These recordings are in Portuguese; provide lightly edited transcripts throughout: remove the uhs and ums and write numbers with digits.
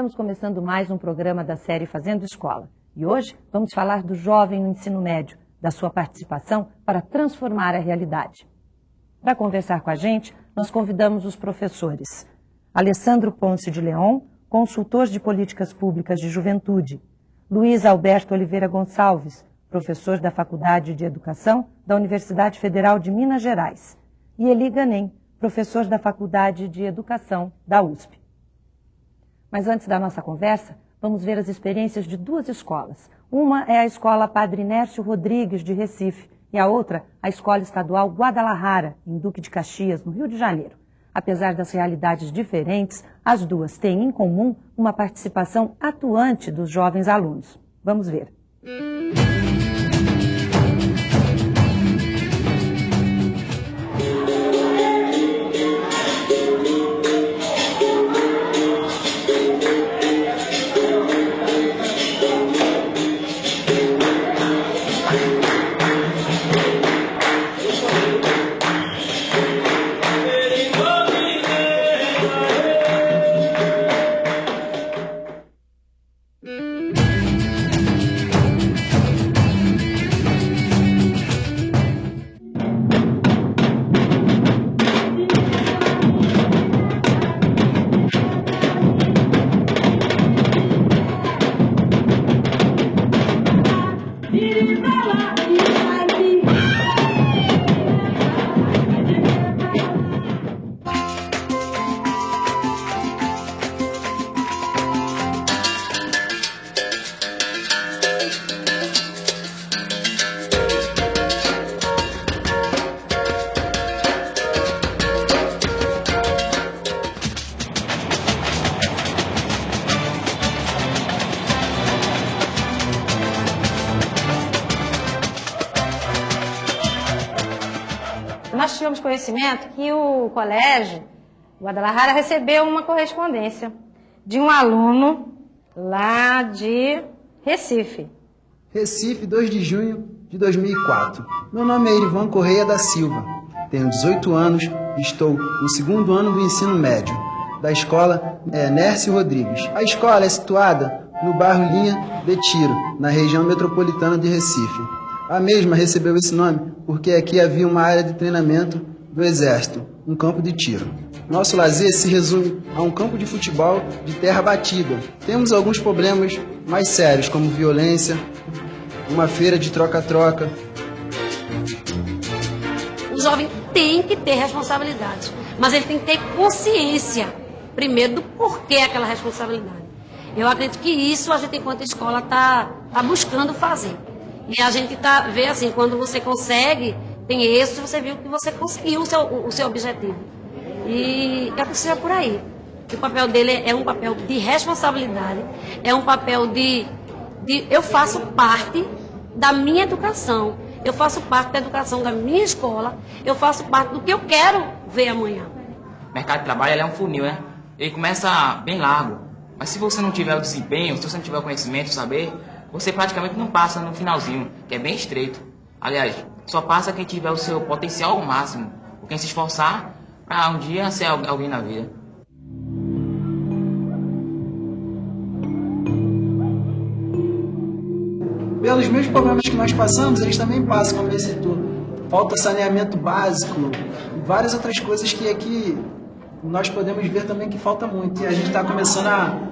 Estamos começando mais um programa da série Fazendo Escola. E hoje vamos falar do jovem no ensino médio, da sua participação para transformar a realidade. Para conversar com a gente, nós convidamos os professores Alessandro Ponce de Leon, consultor de políticas públicas de juventude, Luiz Alberto Oliveira Gonçalves, professor da Faculdade de Educação da Universidade Federal de Minas Gerais, e Eli Ganem, professor da Faculdade de Educação da USP. Mas antes da nossa conversa, vamos ver as experiências de duas escolas. Uma é a Escola Padre Nércio Rodrigues, de Recife, e a outra, a Escola Estadual Guadalajara, em Duque de Caxias, no Rio de Janeiro. Apesar das realidades diferentes, as duas têm em comum uma participação atuante dos jovens alunos. Vamos ver. Nós tínhamos conhecimento que o colégio Guadalajara recebeu uma correspondência de um aluno lá de Recife. Recife, 2 de junho de 2004. Meu nome é Irivan Correia da Silva. Tenho 18 anos e estou no segundo ano do ensino médio da escola Nércio Rodrigues. A escola é situada no bairro Linha de Tiro, na região metropolitana de Recife. A mesma recebeu esse nome porque aqui havia uma área de treinamento do Exército, um campo de tiro. Nosso lazer se resume a um campo de futebol de terra batida. Temos alguns problemas mais sérios, como violência, uma feira de troca-troca. O jovem tem que ter responsabilidade, mas ele tem que ter consciência, primeiro, do porquê aquela responsabilidade. Eu acredito que isso a gente, enquanto escola, tá buscando fazer. E a gente vê assim, quando você consegue, tem êxito, você viu que você conseguiu o seu objetivo. E é que seja por aí. O papel dele é um papel de responsabilidade, é um papel de eu faço parte da minha educação, eu faço parte da educação da minha escola, eu faço parte do que eu quero ver amanhã. O mercado de trabalho ele é um funil, né? Ele começa bem largo, mas se você não tiver o desempenho, se você não tiver o conhecimento, o saber, você praticamente não passa no finalzinho, que é bem estreito. Aliás, só passa quem tiver o seu potencial ao máximo, ou quem se esforçar para um dia ser alguém na vida. Pelos mesmos problemas que nós passamos, eles também passam, como ele citou. Falta saneamento básico e várias outras coisas que aqui nós podemos ver também que falta muito. E a gente está começando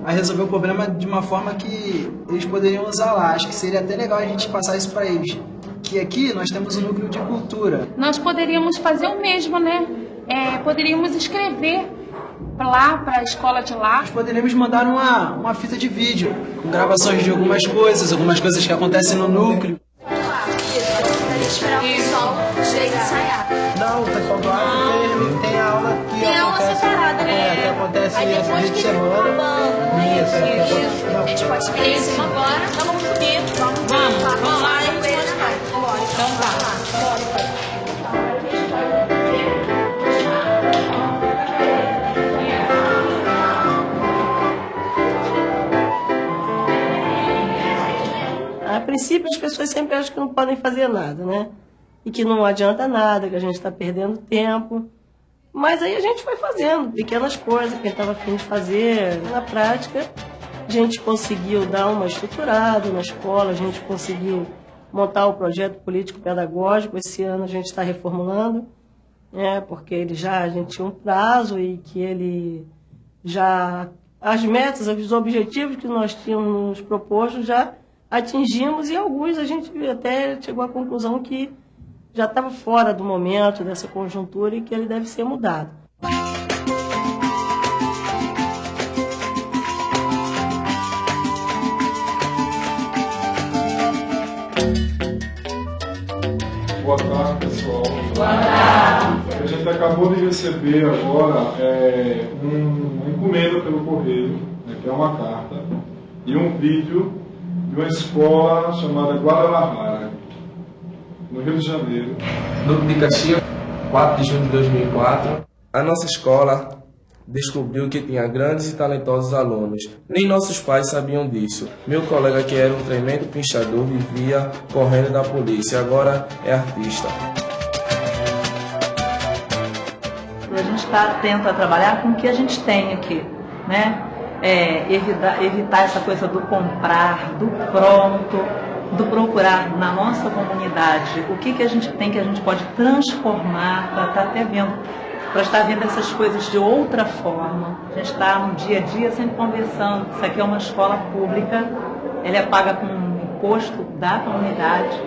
a resolver o problema de uma forma que eles poderiam usar lá. Acho que seria até legal a gente passar isso para eles. Que aqui nós temos um núcleo de cultura. Nós poderíamos fazer o mesmo, né? Poderíamos escrever lá para a escola de lá. Nós poderíamos mandar uma fita de vídeo com gravações de algumas coisas que acontecem no núcleo. Não, o pessoal do Acre tem aula que tem aula separada, né? Que acontece aí depois de semana. Isso. A gente pode subir em cima agora. Então vamos subir. Vamos lá. Então vá. A princípio, as pessoas sempre acham que não podem fazer nada, né? E que não adianta nada, que a gente está perdendo tempo. Mas aí a gente foi fazendo pequenas coisas que a gente estava a fim de fazer. Na prática, A gente conseguiu dar uma estruturada na escola, a gente conseguiu montar o projeto político-pedagógico. Esse ano a gente está reformulando, porque a gente tinha um prazo e que ele já... As metas, os objetivos que nós tínhamos proposto já atingimos, e alguns a gente até chegou à conclusão que já estava fora do momento dessa conjuntura e que ele deve ser mudado. Boa tarde, pessoal. Boa tarde. A gente acabou de receber agora uma encomenda pelo correio, que é uma carta, e um vídeo de uma escola chamada Guadalajara, no Rio de Janeiro. Duque de Caxias, 4 de junho de 2004. A nossa escola descobriu que tinha grandes e talentosos alunos. Nem nossos pais sabiam disso. Meu colega, que era um tremendo pinchador, vivia correndo da polícia, agora é artista. A gente está atento a trabalhar com o que a gente tem aqui, né? Evitar essa coisa do comprar, do pronto, do procurar na nossa comunidade o que a gente tem, que a gente pode transformar, para estar até vendo, para estar vendo essas coisas de outra forma. A gente está no dia a dia sempre conversando. Isso aqui é uma escola pública, ela é paga com imposto da comunidade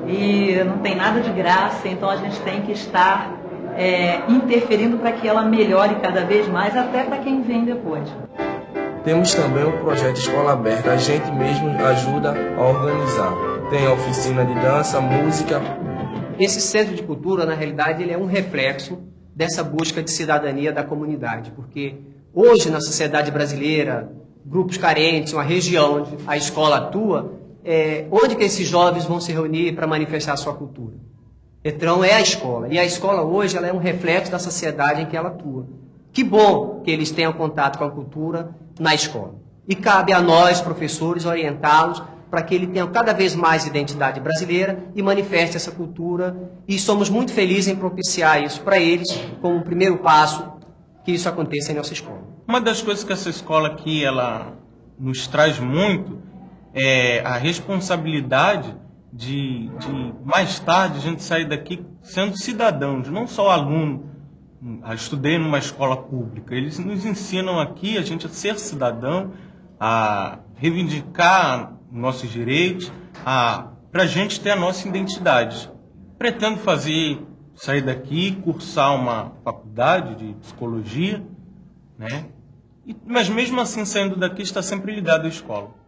e não tem nada de graça, então a gente tem que estar interferindo para que ela melhore cada vez mais, até para quem vem depois. Temos também o projeto Escola Aberta, a gente mesmo ajuda a organizar. Tem a oficina de dança, música. Esse centro de cultura, na realidade, ele é um reflexo dessa busca de cidadania da comunidade, porque hoje na sociedade brasileira, grupos carentes, uma região onde a escola atua, onde que esses jovens vão se reunir para manifestar a sua cultura? Então é a escola, e a escola hoje ela é um reflexo da sociedade em que ela atua. Que bom que eles tenham contato com a cultura na escola. E cabe a nós, professores, orientá-los para que ele tenha cada vez mais identidade brasileira e manifeste essa cultura. E somos muito felizes em propiciar isso para eles, como um primeiro passo, que isso aconteça em nossa escola. Uma das coisas que essa escola aqui ela nos traz muito é a responsabilidade de mais tarde a gente sair daqui sendo cidadãos, não só aluno. Eu estudei numa escola pública. Eles nos ensinam aqui a gente a ser cidadão, a reivindicar nossos direitos, para a gente ter a nossa identidade. Pretendo sair daqui, cursar uma faculdade de psicologia, né? Mas mesmo assim, saindo daqui, está sempre ligado à escola.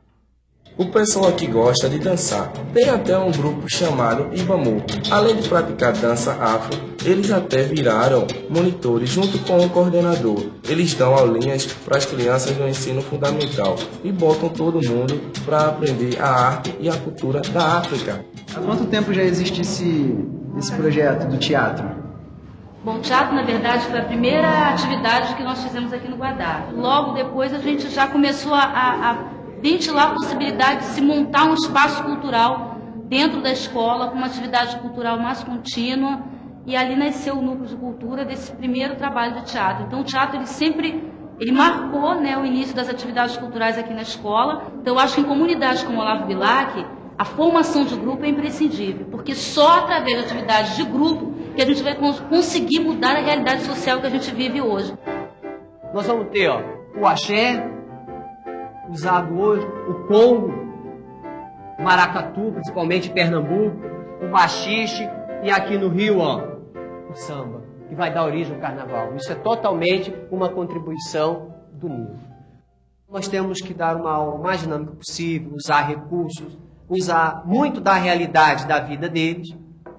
O pessoal aqui gosta de dançar. Tem até um grupo chamado Ibamu. Além de praticar dança afro, eles até viraram monitores junto com o coordenador. Eles dão aulinhas para as crianças no ensino fundamental e botam todo mundo para aprender a arte e a cultura da África. Há quanto tempo já existe esse projeto do teatro? Bom, o teatro, na verdade, foi a primeira atividade que nós fizemos aqui no Guadá. Logo depois, a gente já começou a ventilar a possibilidade de se montar um espaço cultural dentro da escola, com uma atividade cultural mais contínua, e ali nasceu o núcleo de cultura desse primeiro trabalho de teatro. Então o teatro ele marcou, né, o início das atividades culturais aqui na escola. Então eu acho que em comunidades como Olavo Bilac, a formação de grupo é imprescindível, porque só através de atividades de grupo que a gente vai conseguir mudar a realidade social que a gente vive hoje. Nós vamos ter o axé, usado hoje, o congo, o maracatu, principalmente em Pernambuco, o machixe, e aqui no Rio, o samba, que vai dar origem ao carnaval. Isso é totalmente uma contribuição do nível. Nós temos que dar uma aula mais dinâmica possível, usar recursos, usar muito da realidade da vida deles,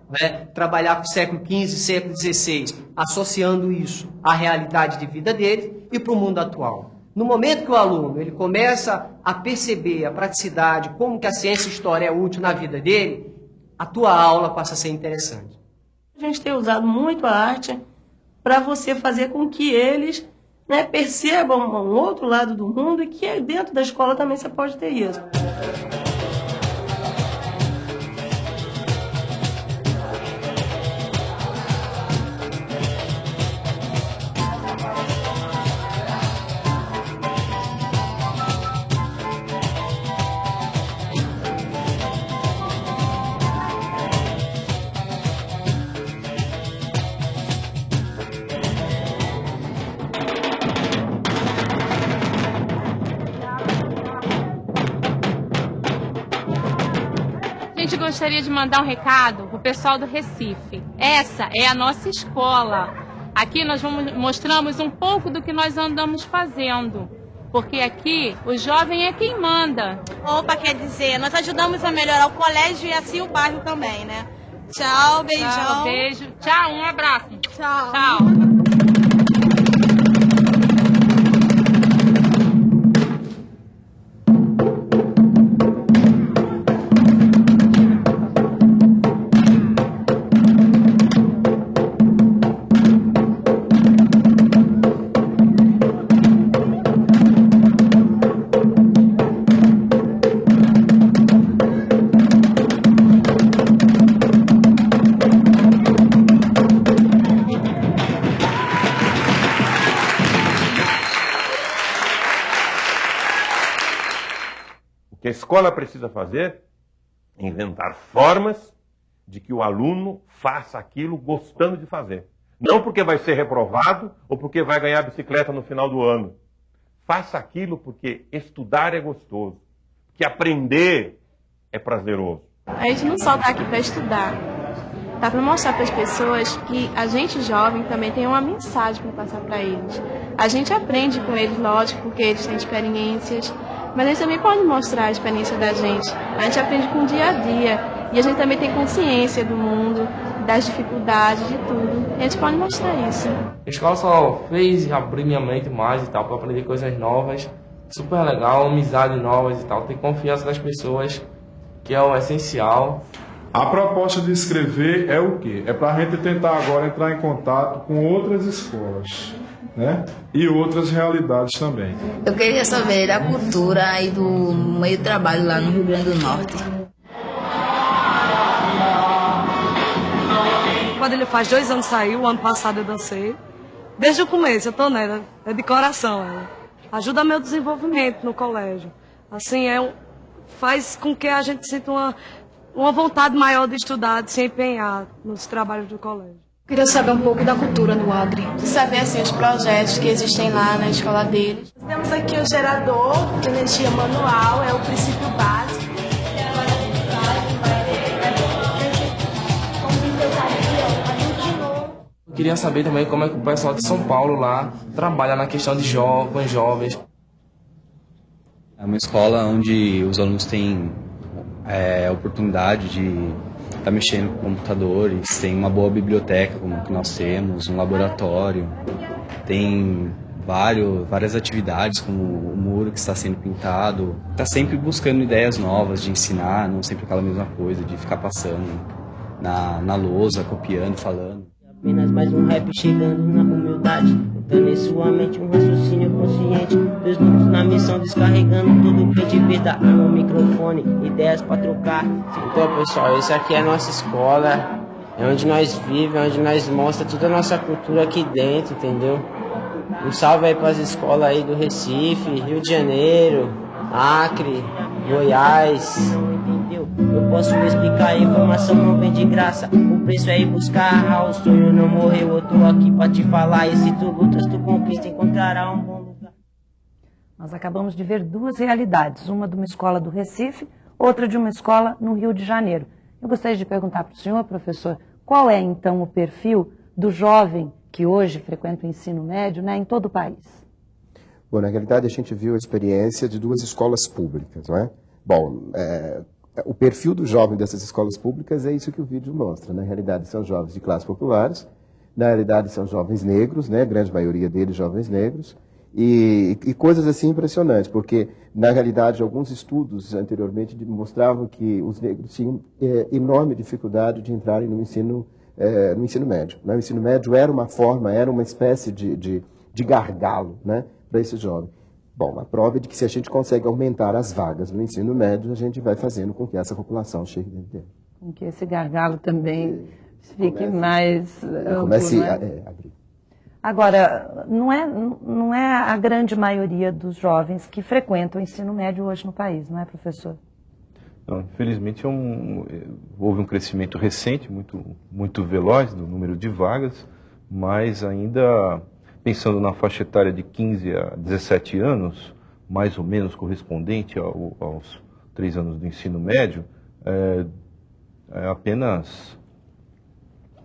né? Trabalhar com o século XV, século XVI, associando isso à realidade de vida deles e para o mundo atual. No momento que o aluno ele começa a perceber a praticidade, como que a ciência e a história é útil na vida dele, a tua aula passa a ser interessante. A gente tem usado muito a arte para você fazer com que eles, né, percebam um outro lado do mundo, e que dentro da escola também você pode ter isso. gostaria de mandar um recado pro pessoal do Recife. Essa é a nossa escola. Aqui nós mostramos um pouco do que nós andamos fazendo. Porque aqui o jovem é quem manda. Opa, quer dizer, nós ajudamos a melhorar o colégio e assim o bairro também, né? Tchau, beijão. Tchau, beijo. Tchau, um abraço. Tchau. Tchau. O que a escola precisa fazer é inventar formas de que o aluno faça aquilo gostando de fazer. Não porque vai ser reprovado ou porque vai ganhar bicicleta no final do ano. Faça aquilo porque estudar é gostoso, que aprender é prazeroso. A gente não só está aqui para estudar, está para mostrar para as pessoas que a gente jovem também tem uma mensagem para passar para eles. A gente aprende com eles, lógico, porque eles têm experiências, mas a gente também pode mostrar a experiência da gente. A gente aprende com o dia a dia e a gente também tem consciência do mundo, das dificuldades, de tudo. E a gente pode mostrar isso. A escola só fez abrir minha mente mais e tal, para aprender coisas novas, super legal, amizades novas e tal, ter confiança das pessoas, que é o essencial. A proposta de escrever é o quê? É para a gente tentar agora entrar em contato com outras escolas, né? E outras realidades também. Eu queria saber da cultura e do meio de trabalho lá no Rio Grande do Norte. Quando ele faz 2 anos saiu, o ano passado eu dancei. Desde o começo eu tô nela, é de coração. Ajuda meu desenvolvimento no colégio. Assim, faz com que a gente sinta uma vontade maior de estudar, de se empenhar nos trabalhos do colégio. Queria saber um pouco da cultura no Acre. Saber assim, os projetos que existem lá na escola deles. Temos aqui o gerador de energia manual, é o princípio básico. Eu queria saber também como é que o pessoal de São Paulo lá trabalha na questão de jovens. É uma escola onde os alunos têm a oportunidade de estar mexendo com computadores, tem uma boa biblioteca como que nós temos, um laboratório, tem várias atividades como o muro que está sendo pintado, está sempre buscando ideias novas de ensinar, não sempre aquela mesma coisa de ficar passando na lousa, copiando, falando. Apenas mais um rap chegando na humildade, botando em sua mente um raciocínio consciente, 2 números na missão, descarregando tudo que a gente dá no microfone, ideias pra trocar. Então pessoal, esse aqui é a nossa escola, é onde nós vivemos, é onde nós mostramos toda a nossa cultura aqui dentro, entendeu? Um salve aí pras escolas aí do Recife, Rio de Janeiro, Acre, Goiás. Eu posso explicar, a informação não vem de graça. O preço é ir buscar, o sonho não morreu. Eu tô aqui pra te falar, e se tu lutas, tu conquista, encontrará um bom lugar. Nós acabamos de ver 2 realidades, uma de uma escola do Recife, outra de uma escola no Rio de Janeiro. Eu gostaria de perguntar para o senhor, professor, qual é então o perfil do jovem que hoje frequenta o ensino médio, né, em todo o país? Bom, na realidade a gente viu a experiência de 2 escolas públicas, não é? Bom, o perfil do jovem dessas escolas públicas é isso que o vídeo mostra. Na realidade são jovens de classes populares, na realidade são jovens negros, né? A grande maioria deles jovens negros, e coisas assim impressionantes, porque na realidade alguns estudos anteriormente mostravam que os negros tinham enorme dificuldade de entrarem no ensino médio. O ensino médio era uma espécie de gargalo, né, para esse jovem. Bom, a prova é de que se a gente consegue aumentar as vagas no ensino médio, a gente vai fazendo com que essa população chegue dentro dele. Com que esse gargalo também fique mais amplo, comece a abrir. Agora, não é a grande maioria dos jovens que frequentam o ensino médio hoje no país, não é, professor? Não, infelizmente houve um crescimento recente, muito veloz do número de vagas, mas ainda pensando na faixa etária de 15 a 17 anos, mais ou menos correspondente aos 3 anos do ensino médio, apenas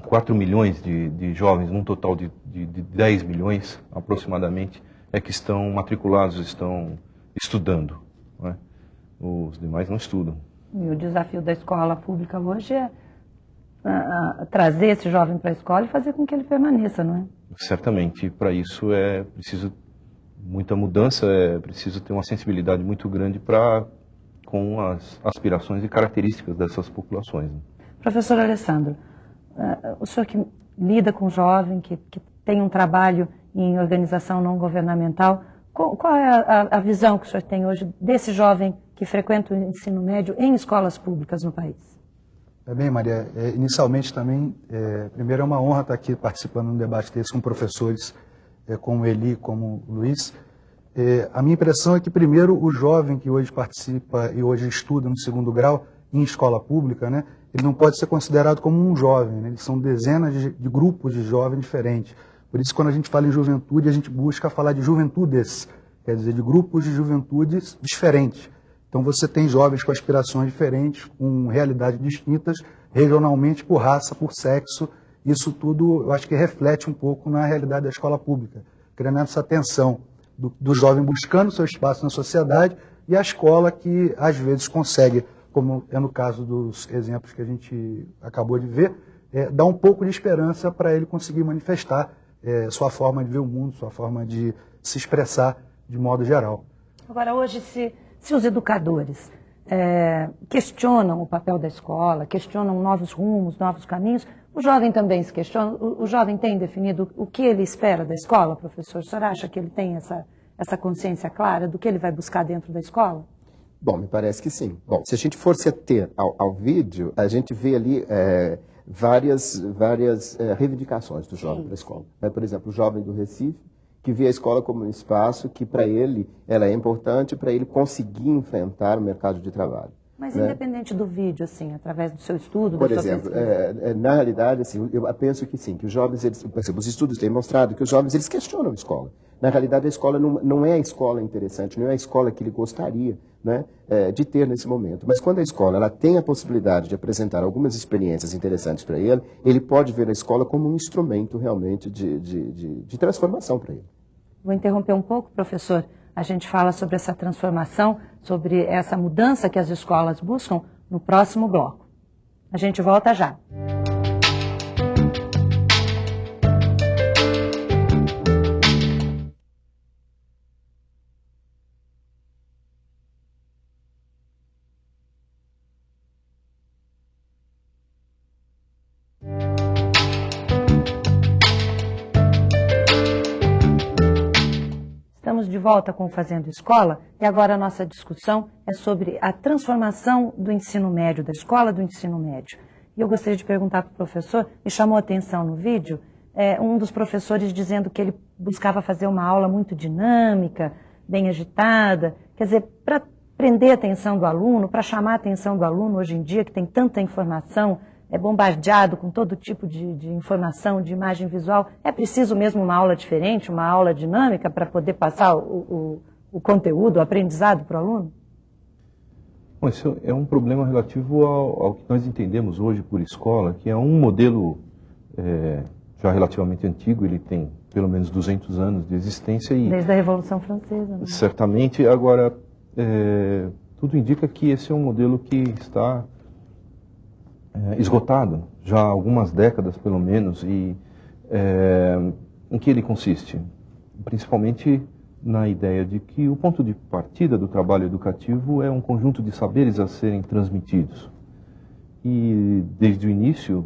4 milhões de jovens, num total de 10 milhões aproximadamente, é que estão matriculados, estão estudando, não é? Os demais não estudam. E o desafio da escola pública hoje é trazer esse jovem para a escola e fazer com que ele permaneça, não é? Certamente, para isso é preciso muita mudança, é preciso ter uma sensibilidade muito grande com as aspirações e características dessas populações. Né? Professor Alessandro, o senhor que lida com jovem, que tem um trabalho em organização não governamental, qual é a visão que o senhor tem hoje desse jovem que frequenta o ensino médio em escolas públicas no país? Bem, Maria, inicialmente também, primeiro é uma honra estar aqui participando de um debate desse com professores como Eli, como Luiz. A minha impressão é que, primeiro, o jovem que hoje participa e hoje estuda no segundo grau em escola pública, né, ele não pode ser considerado como um jovem, né, eles são dezenas de grupos de jovens diferentes. Por isso, quando a gente fala em juventude, a gente busca falar de juventudes, quer dizer, de grupos de juventudes diferentes. Então você tem jovens com aspirações diferentes, com realidades distintas, regionalmente, por raça, por sexo. Isso tudo eu acho que reflete um pouco na realidade da escola pública, criando essa tensão do jovem buscando seu espaço na sociedade e a escola que às vezes consegue, como é no caso dos exemplos que a gente acabou de ver, dar um pouco de esperança para ele conseguir manifestar sua forma de ver o mundo, sua forma de se expressar de modo geral. Agora, hoje, se os educadores questionam o papel da escola, questionam novos rumos, novos caminhos, o jovem também se questiona? O jovem tem definido o que ele espera da escola, professor? O senhor acha que ele tem essa consciência clara do que ele vai buscar dentro da escola? Bom, me parece que sim. Bom, se a gente for se ater ao vídeo, a gente vê ali várias reivindicações do jovem para a escola. Por exemplo, o jovem do Recife, que vê a escola como um espaço que, para ele, ela é importante para ele conseguir enfrentar o mercado de trabalho. Mas né? Independente do vídeo, assim, através do seu estudo, Por da sua exemplo, pesquisa? na realidade, assim, eu penso que sim, que os jovens, por exemplo, os estudos têm mostrado que os jovens, eles questionam a escola. Na realidade, a escola não é a escola interessante, não é a escola que ele gostaria, né, de ter nesse momento. Mas quando a escola ela tem a possibilidade de apresentar algumas experiências interessantes para ele, ele pode ver a escola como um instrumento realmente de transformação para ele. Vou interromper um pouco, professor. A gente fala sobre essa transformação, sobre essa mudança que as escolas buscam no próximo bloco. A gente volta já. Estamos de volta com o Fazendo Escola e agora a nossa discussão é sobre a transformação do ensino médio, da escola do ensino médio. E eu gostaria de perguntar para o professor, me chamou a atenção no vídeo, um dos professores dizendo que ele buscava fazer uma aula muito dinâmica, bem agitada, quer dizer, para prender a atenção do aluno, para chamar a atenção do aluno hoje em dia, que tem tanta informação, é bombardeado com todo tipo de informação, de imagem visual. É preciso mesmo uma aula diferente, uma aula dinâmica para poder passar o conteúdo, o aprendizado para o aluno? Bom, isso é um problema relativo ao que nós entendemos hoje por escola, que é um modelo já relativamente antigo, ele tem pelo menos 200 anos de existência. Desde a Revolução Francesa. Né? Certamente, agora, tudo indica que esse é um modelo que está esgotado já há algumas décadas pelo menos. E em que ele consiste? Principalmente na ideia de que o ponto de partida do trabalho educativo é um conjunto de saberes a serem transmitidos. E desde o início,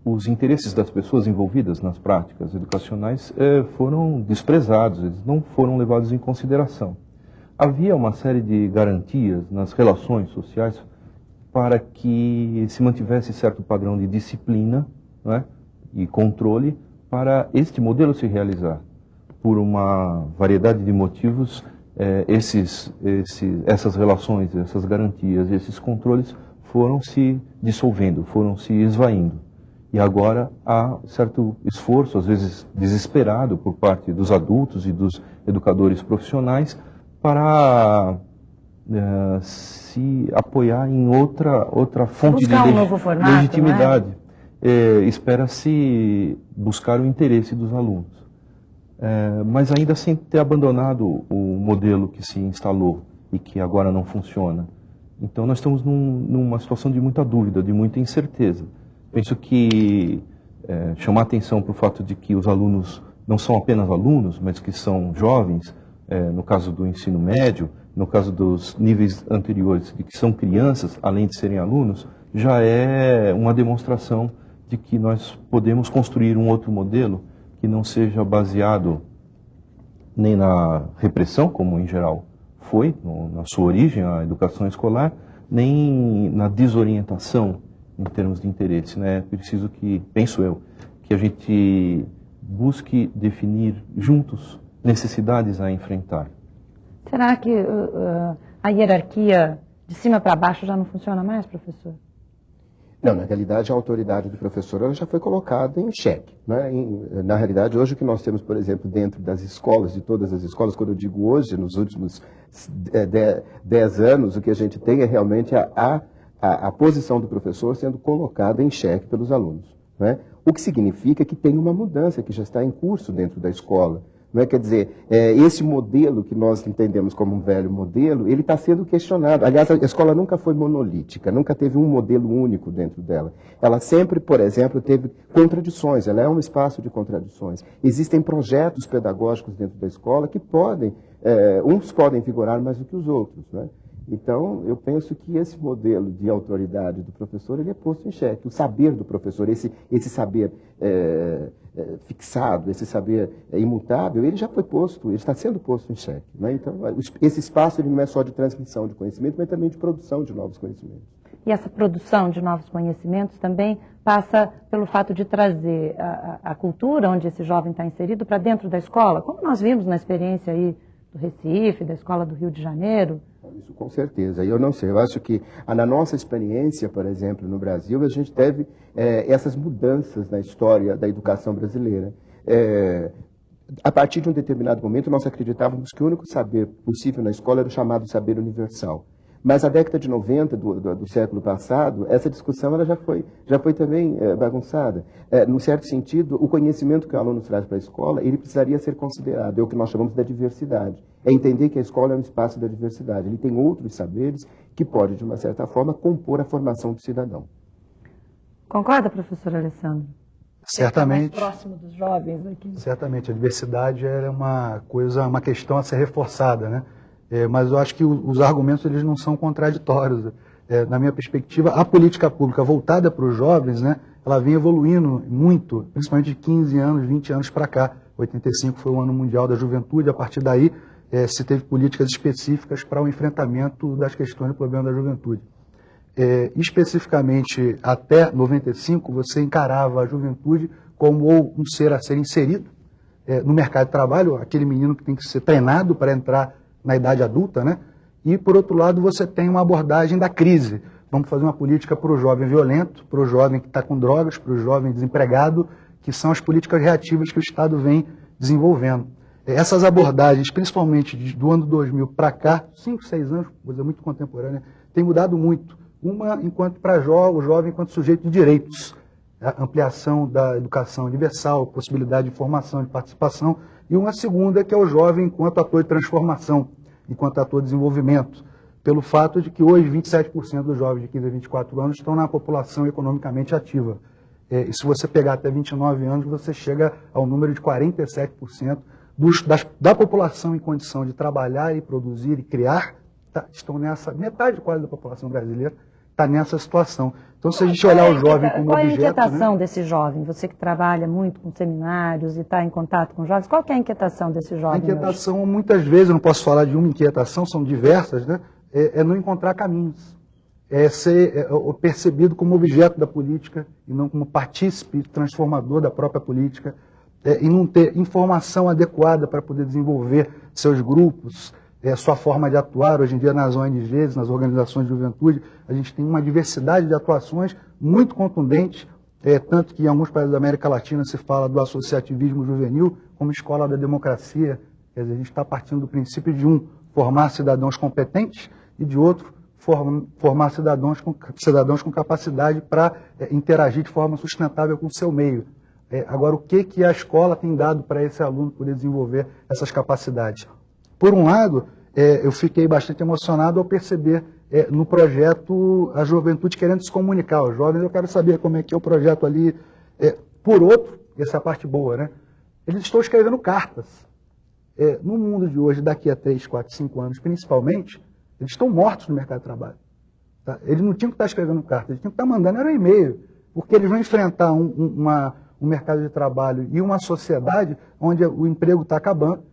os interesses das pessoas envolvidas nas práticas educacionais foram desprezados, eles não foram levados em consideração. Havia uma série de garantias nas relações sociais para que se mantivesse certo padrão de disciplina, né, e controle para este modelo se realizar. Por uma variedade de motivos, essas relações, essas garantias, esses controles foram se dissolvendo, foram se esvaindo. E agora há certo esforço, às vezes desesperado, por parte dos adultos e dos educadores profissionais para se apoiar em outra fonte Buscar de um novo formato, legitimidade. Espera-se buscar o interesse dos alunos. Mas ainda sem ter abandonado o modelo que se instalou e que agora não funciona. Então nós estamos numa situação de muita dúvida, de muita incerteza. Penso que chamar atenção para o fato de que os alunos não são apenas alunos, mas que são jovens, no caso do ensino médio, no caso dos níveis anteriores, de que são crianças, além de serem alunos, já é uma demonstração de que nós podemos construir um outro modelo que não seja baseado nem na repressão, como em geral foi, na sua origem, a educação escolar, nem na desorientação em termos de interesse. Né? É preciso que, penso eu, que a gente busque definir juntos necessidades a enfrentar. Será que a hierarquia de cima para baixo já não funciona mais, professor? Não, na realidade a autoridade do professor ela já foi colocada em xeque. Né? Na realidade, hoje o que nós temos, por exemplo, dentro das escolas, de todas as escolas, quando eu digo hoje, nos últimos 10 anos, o que a gente tem é realmente a posição do professor sendo colocada em xeque pelos alunos. Né? O que significa que tem uma mudança que já está em curso dentro da escola. Não é? Quer dizer, esse modelo que nós entendemos como um velho modelo, ele está sendo questionado. Aliás, a escola nunca foi monolítica, nunca teve um modelo único dentro dela. Ela sempre, por exemplo, teve contradições, ela é um espaço de contradições. Existem projetos pedagógicos dentro da escola que podem, uns podem vigorar mais do que os outros. Né? Então, eu penso que esse modelo de autoridade do professor, ele é posto em xeque. O saber do professor, esse saber fixado, esse saber imutável, ele já foi posto, ele está sendo posto em xeque. Né? Então, esse espaço ele não é só de transmissão de conhecimento, mas também de produção de novos conhecimentos. E essa produção de novos conhecimentos também passa pelo fato de trazer a cultura onde esse jovem está inserido para dentro da escola, como nós vimos na experiência aí do Recife, da escola do Rio de Janeiro. Isso com certeza. Eu não sei, eu acho que na nossa experiência, por exemplo, no Brasil, a gente teve essas mudanças na história da educação brasileira. A partir de um determinado momento, nós acreditávamos que o único saber possível na escola era o chamado saber universal. Mas a década de 90 do século passado, essa discussão ela já foi também bagunçada. Num certo sentido, o conhecimento que o aluno traz para a escola, ele precisaria ser considerado, é o que nós chamamos da diversidade. É entender que a escola é um espaço da diversidade. Ele tem outros saberes que pode, de uma certa forma, compor a formação do cidadão. Concorda, professor Alessandro? Certamente. Mais próximo dos jovens aqui. Certamente, a diversidade é uma questão a ser reforçada, né? Mas eu acho que os argumentos eles não são contraditórios. Na minha perspectiva, a política pública voltada para os jovens, né, ela vem evoluindo muito, principalmente de 15 anos, 20 anos para cá. 85 foi o ano mundial da juventude, a partir daí se teve políticas específicas para o enfrentamento das questões do problema da juventude. Especificamente, até 95, você encarava a juventude como um ser a ser inserido no mercado de trabalho, aquele menino que tem que ser treinado para entrar na idade adulta, né? E, por outro lado, você tem uma abordagem da crise. Vamos fazer uma política para o jovem violento, para o jovem que está com drogas, para o jovem desempregado, que são as políticas reativas que o Estado vem desenvolvendo. Essas abordagens, principalmente do ano 2000 para cá, 5, 6 anos, coisa muito contemporânea, tem mudado muito. Uma, enquanto para o jovem enquanto sujeito de direitos, a ampliação da educação universal, possibilidade de formação, de participação, e uma segunda, que é o jovem enquanto ator de transformação, enquanto ator de desenvolvimento, pelo fato de que hoje 27% dos jovens de 15 a 24 anos estão na população economicamente ativa. E se você pegar até 29 anos, você chega ao número de 47% da população em condição de trabalhar e produzir e criar, estão nessa, metade quase da população brasileira está nessa situação. Então, se a gente olhar o jovem como qual objeto... Qual é a inquietação, né, desse jovem? Você que trabalha muito com seminários e está em contato com jovens, qual que é a inquietação desse jovem? A inquietação, muitas vezes, eu não posso falar de uma inquietação, são diversas, né? É não encontrar caminhos. É ser percebido como objeto da política e não como partícipe transformador da própria política, e não ter informação adequada para poder desenvolver seus grupos, sua forma de atuar. Hoje em dia, nas ONGs, nas organizações de juventude, a gente tem uma diversidade de atuações muito contundente, tanto que em alguns países da América Latina se fala do associativismo juvenil como escola da democracia. Quer dizer, a gente está partindo do princípio de formar cidadãos competentes e de outro, formar cidadãos com capacidade para interagir de forma sustentável com o seu meio. Agora, o que a escola tem dado para esse aluno poder desenvolver essas capacidades? Por um lado, eu fiquei bastante emocionado ao perceber no projeto a juventude querendo se comunicar. Os jovens, eu quero saber como é que é o projeto ali. Por outro, essa é a parte boa, né? Eles estão escrevendo cartas. No mundo de hoje, daqui a 3, 4, 5 anos, principalmente, eles estão mortos no mercado de trabalho. Tá? Eles não tinham que estar escrevendo cartas, eles tinham que estar mandando era e-mail, porque eles vão enfrentar um mercado de trabalho e uma sociedade onde o emprego está acabando,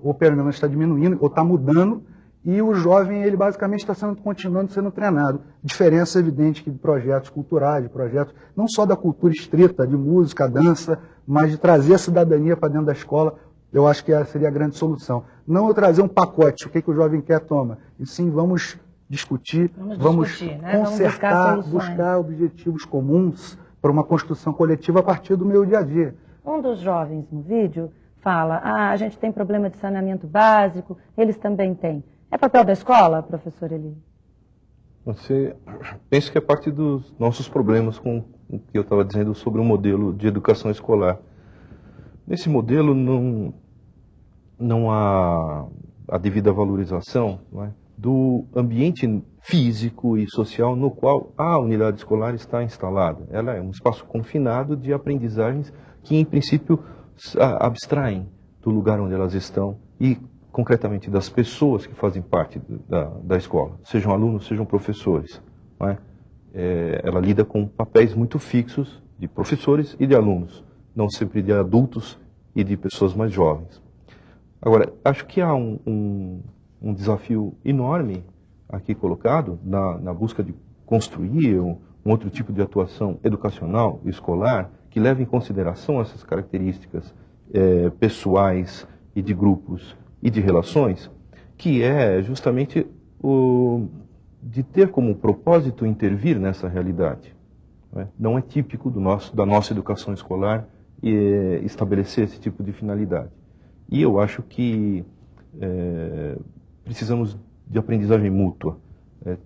ou pelo menos está diminuindo, ou está mudando, e o jovem, ele basicamente está continuando sendo treinado. Diferença evidente que de projetos culturais, de projetos não só da cultura estrita, de música, dança, mas de trazer a cidadania para dentro da escola. Eu acho que essa seria a grande solução. Não eu trazer um pacote, o que o jovem quer, toma. E sim, vamos discutir, vamos consertar, buscar objetivos comuns para uma construção coletiva a partir do meu dia a dia. Um dos jovens no vídeo fala, a gente tem problema de saneamento básico, eles também têm. É papel da escola, professor Eli? Penso que é parte dos nossos problemas com o que eu estava dizendo sobre o modelo de educação escolar. Nesse modelo não há a devida valorização, não é, do ambiente físico e social no qual a unidade escolar está instalada. Ela é um espaço confinado de aprendizagens que, em princípio, abstraem do lugar onde elas estão e, concretamente, das pessoas que fazem parte da escola, sejam alunos, sejam professores. Não é? Ela lida com papéis muito fixos de professores e de alunos, não sempre de adultos e de pessoas mais jovens. Agora, acho que há um desafio enorme aqui colocado na busca de construir um outro tipo de atuação educacional e escolar que leve em consideração essas características pessoais e de grupos e de relações, que é justamente de ter como propósito intervir nessa realidade. Não é típico da nossa educação escolar estabelecer esse tipo de finalidade. E eu acho que precisamos de aprendizagem mútua.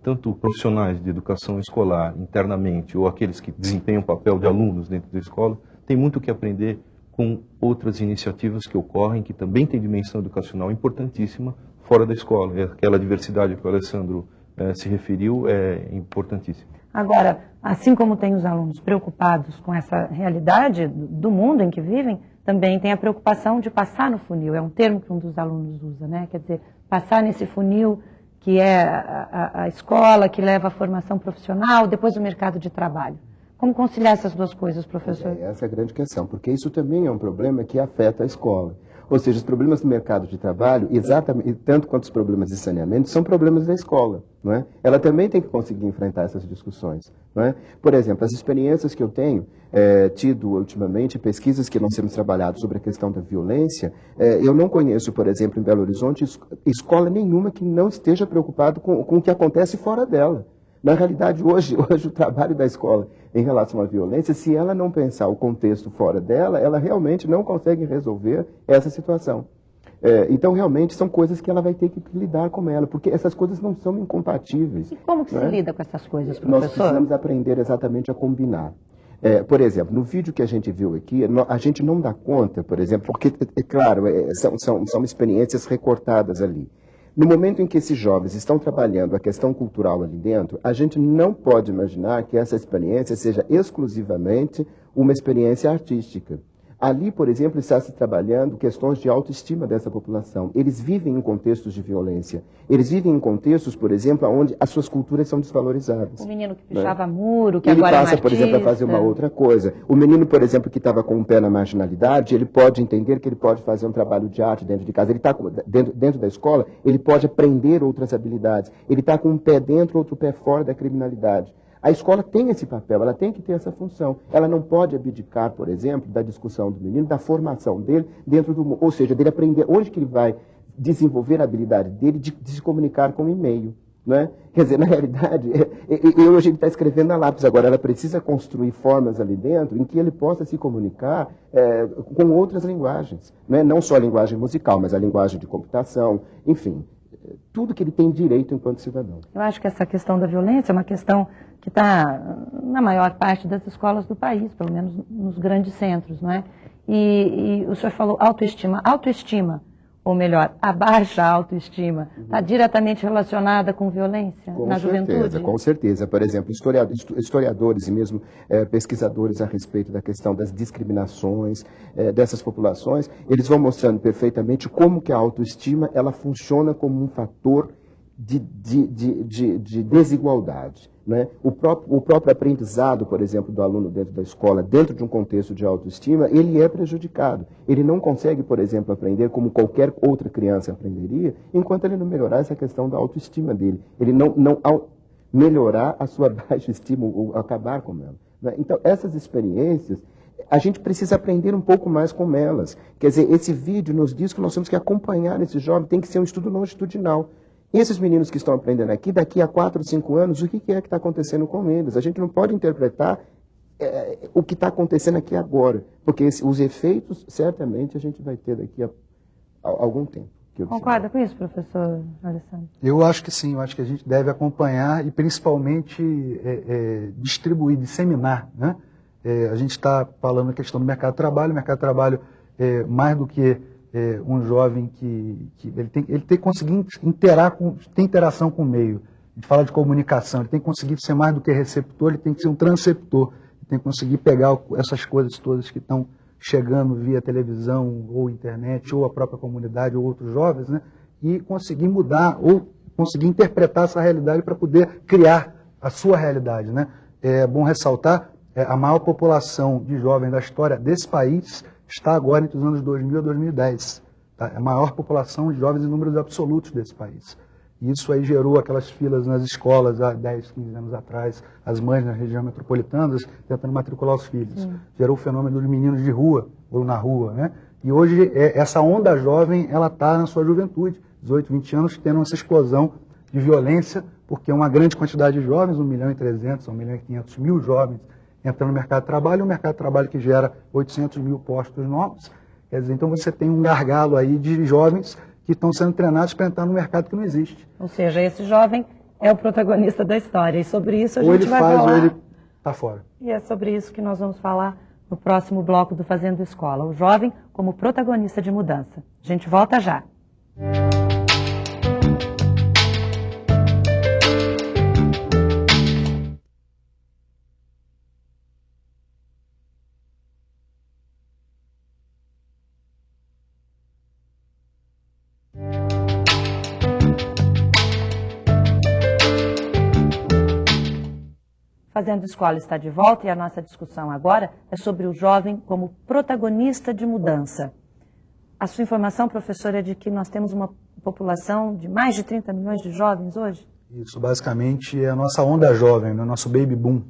Tanto profissionais de educação escolar internamente ou aqueles que desempenham o papel de alunos dentro da escola têm muito que aprender com outras iniciativas que ocorrem, que também têm dimensão educacional importantíssima fora da escola. Aquela diversidade que o Alessandro se referiu é importantíssima. Agora, assim como tem os alunos preocupados com essa realidade do mundo em que vivem, também tem a preocupação de passar no funil. É um termo que um dos alunos usa, né? Quer dizer, passar nesse funil que é a escola, que leva à formação profissional, depois o mercado de trabalho. Como conciliar essas duas coisas, professor? Essa é a grande questão, porque isso também é um problema que afeta a escola. Ou seja, os problemas do mercado de trabalho, exatamente, tanto quanto os problemas de saneamento, são problemas da escola. Não é? Ela também tem que conseguir enfrentar essas discussões. Não é? Por exemplo, as experiências que eu tenho tido ultimamente, pesquisas que nós temos trabalhado sobre a questão da violência, eu não conheço, por exemplo, em Belo Horizonte, escola nenhuma que não esteja preocupado com o que acontece fora dela. Na realidade, hoje o trabalho da escola em relação à violência, se ela não pensar o contexto fora dela, ela realmente não consegue resolver essa situação. Então, realmente, são coisas que ela vai ter que lidar com ela, porque essas coisas não são incompatíveis. E como que se lida com essas coisas, professor? Nós precisamos aprender exatamente a combinar. Por exemplo, no vídeo que a gente viu aqui, a gente não dá conta, por exemplo, porque, é claro, são experiências recortadas ali. No momento em que esses jovens estão trabalhando a questão cultural ali dentro, a gente não pode imaginar que essa experiência seja exclusivamente uma experiência artística. Ali, por exemplo, está se trabalhando questões de autoestima dessa população. Eles vivem em contextos de violência. Eles vivem em contextos, por exemplo, onde as suas culturas são desvalorizadas. O menino que pichava muro, que ele agora passa, é um por exemplo, a fazer uma outra coisa. O menino, por exemplo, que estava com o pé na marginalidade, ele pode entender que ele pode fazer um trabalho de arte dentro de casa. Ele está dentro da escola, ele pode aprender outras habilidades. Ele está com um pé dentro, outro pé fora da criminalidade. A escola tem esse papel, ela tem que ter essa função. Ela não pode abdicar, por exemplo, da discussão do menino, da formação dele dentro do... Ou seja, dele aprender onde que ele vai desenvolver a habilidade dele de se comunicar com o e-mail. Né? Quer dizer, na realidade, hoje ele está escrevendo a lápis, agora ela precisa construir formas ali dentro em que ele possa se comunicar com outras linguagens. Né? Não só a linguagem musical, mas a linguagem de computação, enfim. tudo que ele tem direito enquanto cidadão. Eu acho que essa questão da violência é uma questão que está na maior parte das escolas do país, pelo menos nos grandes centros, não é? E o senhor falou autoestima. Autoestima, ou melhor, a baixa autoestima, está diretamente relacionada com violência na juventude? Com certeza. Por exemplo, historiadores e mesmo pesquisadores a respeito da questão das discriminações dessas populações, eles vão mostrando perfeitamente como que a autoestima ela funciona como um fator de desigualdade. Né? O próprio aprendizado, por exemplo, do aluno dentro da escola, dentro de um contexto de autoestima, ele é prejudicado. Ele não consegue, por exemplo, aprender como qualquer outra criança aprenderia, enquanto ele não melhorar essa questão da autoestima dele. Ele não melhorar a sua baixa estima ou acabar com ela. Né? Então, essas experiências, a gente precisa aprender um pouco mais com elas. Quer dizer, esse vídeo nos diz que nós temos que acompanhar esse jovem, tem que ser um estudo longitudinal. E esses meninos que estão aprendendo aqui, daqui a 4 ou 5 anos, o que é que está acontecendo com eles? A gente não pode interpretar o que está acontecendo aqui agora, porque os efeitos, certamente, a gente vai ter daqui a algum tempo. Concorda com isso, professor Alessandro? Eu acho que sim, eu acho que a gente deve acompanhar e principalmente distribuir, disseminar. Né? A gente está falando a questão do mercado de trabalho. O mercado de trabalho, mais do que um jovem que ele tem que conseguir ter interação com o meio. A gente fala de comunicação, ele tem que conseguir ser mais do que receptor, ele tem que ser um transceptor. Ele tem que conseguir pegar essas coisas todas que estão chegando via televisão ou internet, ou a própria comunidade, ou outros jovens, né? E conseguir mudar ou conseguir interpretar essa realidade para poder criar a sua realidade. Né? É bom ressaltar, a maior população de jovens da história desse país está agora entre os anos 2000 a 2010. Tá? É a maior população de jovens em números absolutos desse país. E isso aí gerou aquelas filas nas escolas há 10, 15 anos atrás, as mães nas regiões metropolitanas tentando matricular os filhos. Sim. Gerou o fenômeno dos meninos de rua, ou na rua. Né? E hoje, essa onda jovem, ela está na sua juventude, 18, 20 anos, tendo essa explosão de violência, porque uma grande quantidade de jovens, 1.300.000, 1.500.000 jovens, entrando no mercado de trabalho, um mercado de trabalho que gera 800.000 postos novos. Quer dizer, então você tem um gargalo aí de jovens que estão sendo treinados para entrar no mercado que não existe. Ou seja, esse jovem é o protagonista da história, e sobre isso a gente vai falar. Ou ele faz ou ele está fora. E é sobre isso que nós vamos falar no próximo bloco do Fazendo Escola, o jovem como protagonista de mudança. A gente volta já. Fazendo Escola está de volta e a nossa discussão agora é sobre o jovem como protagonista de mudança. A sua informação, professora, é de que nós temos uma população de mais de 30 milhões de jovens hoje? Isso, basicamente é a nossa onda jovem, o nosso baby boom,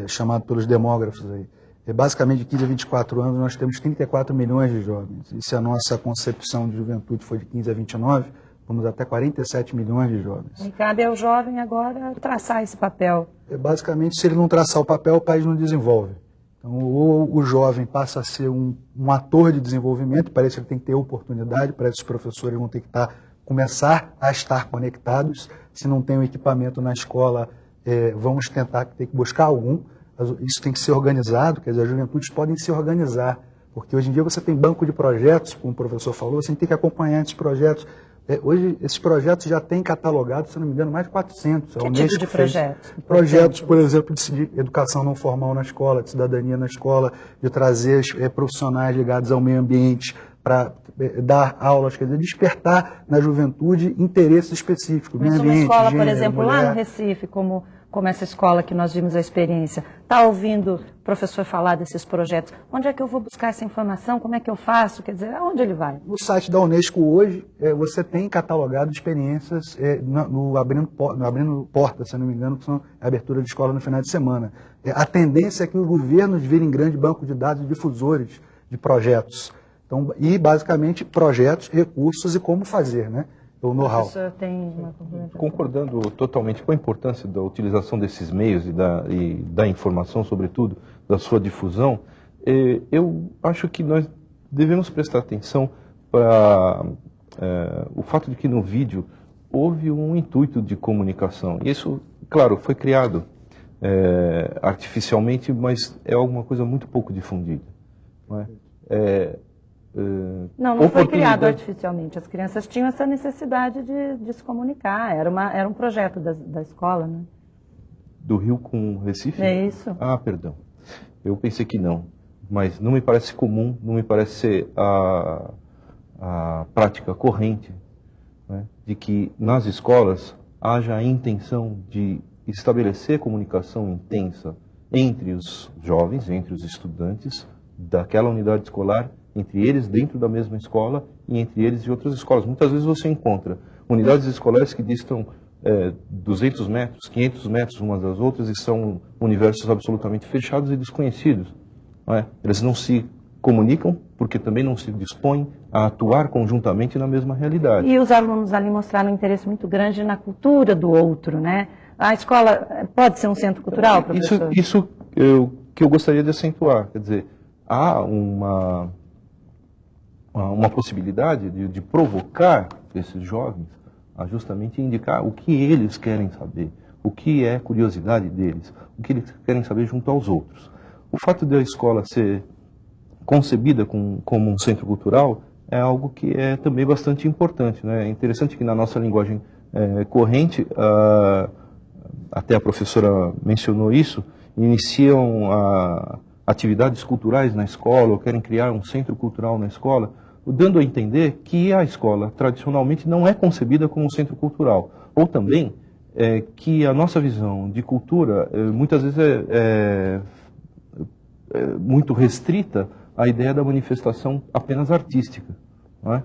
chamado pelos demógrafos aí. Basicamente de 15 a 24 anos nós temos 34 milhões de jovens. E se a nossa concepção de juventude foi de 15 a 29, vamos até 47 milhões de jovens. E cabe ao jovem agora traçar esse papel. Basicamente, se ele não traçar o papel, o país não desenvolve. Então, ou o jovem passa a ser um ator de desenvolvimento, parece que ele tem que ter oportunidade, parece que os professores vão ter que começar a estar conectados. Se não tem o equipamento na escola, vamos ter que buscar algum. Isso tem que ser organizado, quer dizer, as juventudes podem se organizar, porque hoje em dia você tem banco de projetos, como o professor falou, você tem que acompanhar esses projetos. Hoje, esses projetos já têm catalogado, se não me engano, mais de 400. Que tipo de projetos? Projetos, por exemplo, de educação não formal na escola, de cidadania na escola, de trazer profissionais ligados ao meio ambiente para dar aulas, quer dizer, despertar na juventude interesses específicos. Mas meio uma ambiente, escola, gênero, por exemplo, mulher. lá no Recife, como essa escola que nós vimos a experiência, está ouvindo o professor falar desses projetos? Onde é que eu vou buscar essa informação? Como é que eu faço? Quer dizer, aonde ele vai? No site da Unesco hoje, você tem catalogado experiências no Abrindo Portas, se não me engano, que são a abertura de escola no final de semana. A tendência é que os governos virem grande banco de dados difusores de projetos. Então, e, basicamente, projetos, recursos e como fazer, né? O know-how. Concordando totalmente com a importância da utilização desses meios e da informação, sobretudo, da sua difusão, eu acho que nós devemos prestar atenção para o fato de que no vídeo houve um intuito de comunicação. Isso, claro, foi criado artificialmente, mas é alguma coisa muito pouco difundida. Não é? Não foi criado artificialmente. As crianças tinham essa necessidade de se comunicar. Era um projeto da escola, né? Do Rio com Recife? É isso. Ah, perdão. Eu pensei que não. Mas não me parece comum, não me parece ser a prática corrente, né, de que nas escolas haja a intenção de estabelecer comunicação intensa entre os jovens, entre os estudantes daquela unidade escolar, entre eles dentro da mesma escola e entre eles e outras escolas. Muitas vezes você encontra unidades escolares que distam 200 metros, 500 metros umas das outras e são universos absolutamente fechados e desconhecidos. Não é? Eles não se comunicam porque também não se dispõem a atuar conjuntamente na mesma realidade. E os alunos ali mostraram um interesse muito grande na cultura do outro, né? A escola pode ser um centro cultural, professor? Isso que eu gostaria de acentuar. Quer dizer, há uma possibilidade de provocar esses jovens a justamente indicar o que eles querem saber, o que é curiosidade deles, o que eles querem saber junto aos outros. O fato de a escola ser concebida como um centro cultural é algo que é também bastante importante, né? É interessante que na nossa linguagem corrente, até a professora mencionou isso, iniciam atividades culturais na escola ou querem criar um centro cultural na escola, dando a entender que a escola tradicionalmente não é concebida como um centro cultural. Ou também que a nossa visão de cultura muitas vezes é muito restrita à ideia da manifestação apenas artística. Não é?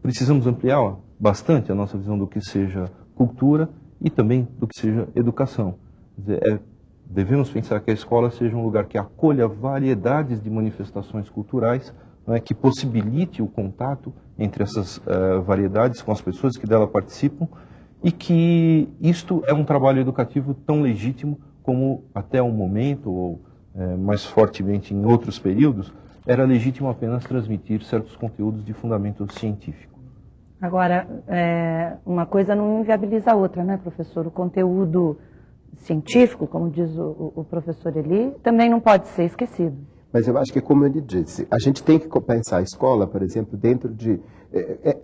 Precisamos ampliar bastante a nossa visão do que seja cultura e também do que seja educação. Quer dizer, devemos pensar que a escola seja um lugar que acolha variedades de manifestações culturais, não é, que possibilite o contato entre essas variedades com as pessoas que dela participam e que isto é um trabalho educativo tão legítimo como até um momento, ou mais fortemente em outros períodos, era legítimo apenas transmitir certos conteúdos de fundamento científico. Agora, uma coisa não inviabiliza a outra, né, professor? O conteúdo científico, como diz o professor Eli, também não pode ser esquecido. Mas eu acho que, como ele disse, a gente tem que pensar a escola, por exemplo, dentro de...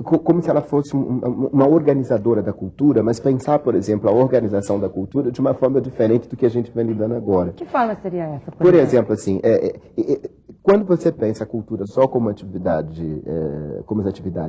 como se ela fosse uma organizadora da cultura, mas pensar, por exemplo, a organização da cultura de uma forma diferente do que a gente vem lidando agora. Que forma seria essa? Por exemplo, assim, quando você pensa a cultura só como atividade